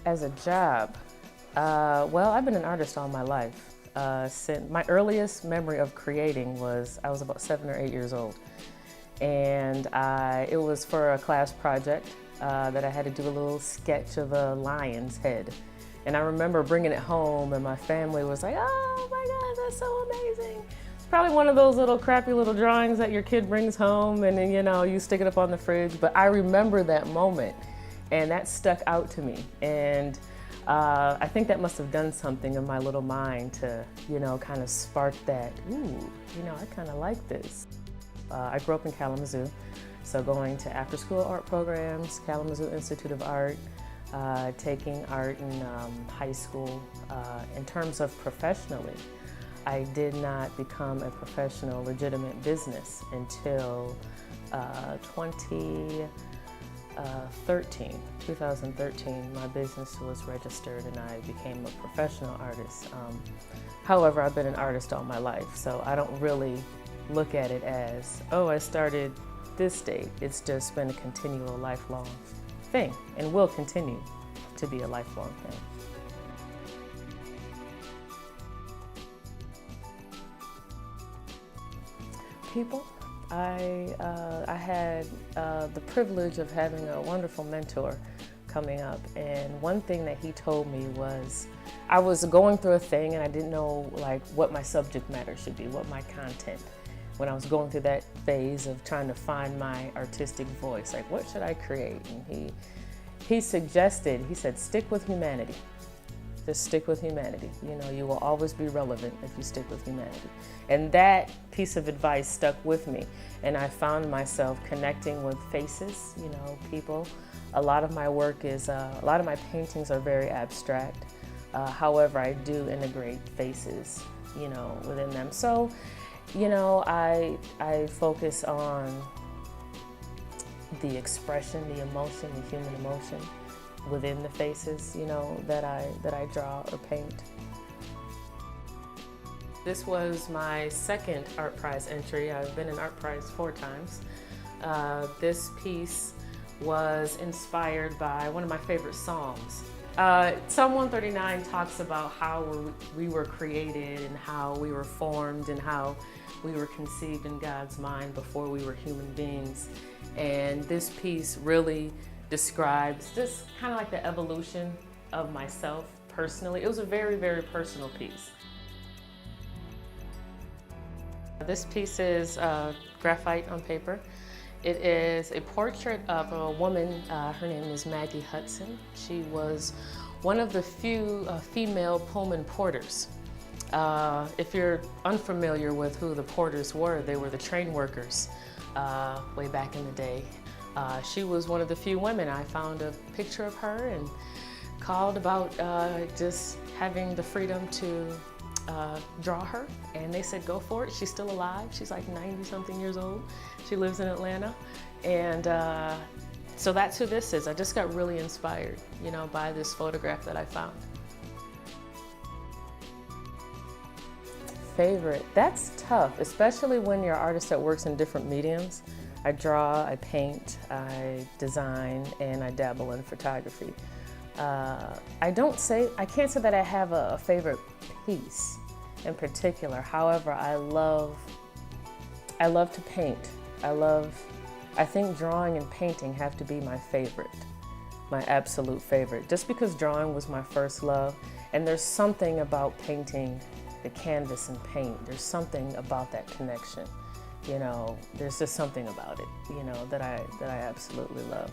As a job, well, I've been an artist all my life. Since my earliest memory of creating was I was about 7 or 8 years old, and it was for a class project that I had to do a little sketch of a lion's head. And I remember bringing it home, and my family was like, "Oh my God, that's so amazing!" It's probably one of those little crappy little drawings that your kid brings home, and then you stick it up on the fridge. But I remember that moment, and that stuck out to me. And I think that must have done something in my little mind to, kind of spark that, ooh, I kind of like this. I grew up in Kalamazoo, so going to after-school art programs, Kalamazoo Institute of Art, taking art in high school. In terms of professionally, I did not become a professional, legitimate business until 2013, my business was registered and I became a professional artist. However, I've been an artist all my life, so I don't really look at it as, oh, I started this date. It's just been a continual, lifelong thing and will continue to be a lifelong thing. People. I had the privilege of having a wonderful mentor coming up, and one thing that he told me was I was going through a thing and I didn't know what my subject matter should be, what my content. When I was going through that phase of trying to find my artistic voice, what should I create? And he suggested, he said, stick with humanity. Just stick with humanity. You will always be relevant if you stick with humanity. And that piece of advice stuck with me. And I found myself connecting with faces, people. A lot of my work is, a lot of my paintings are very abstract. However, I do integrate faces, within them. So, I focus on the expression, the emotion, the human emotion within the faces, that I draw or paint. This was my second Art Prize entry. I've been in Art Prize 4 times. This piece was inspired by one of my favorite Psalms. Psalm 139 talks about how we were created and how we were formed and how we were conceived in God's mind before we were human beings. And this piece really describes just kind of like the evolution of myself personally. It was a very, very personal piece. This piece is graphite on paper. It is a portrait of a woman. Her name is Maggie Hudson. She was one of the few female Pullman porters. If you're unfamiliar with who the porters were, they were the train workers way back in the day. She was one of the few women. I found a picture of her and called about just having the freedom to draw her, and they said go for it. She's still alive. She's like 90-something years old. She lives in Atlanta, and so that's who this is. I just got really inspired, by this photograph that I found. Favorite? That's tough, especially when you're an artist that works in different mediums. I draw, I paint, I design, and I dabble in photography. I can't say that I have a favorite piece in particular. However, I love to paint. I think drawing and painting have to be my favorite, my absolute favorite, just because drawing was my first love. And there's something about painting the canvas and paint. There's something about that connection. There's just something about it, that I absolutely love.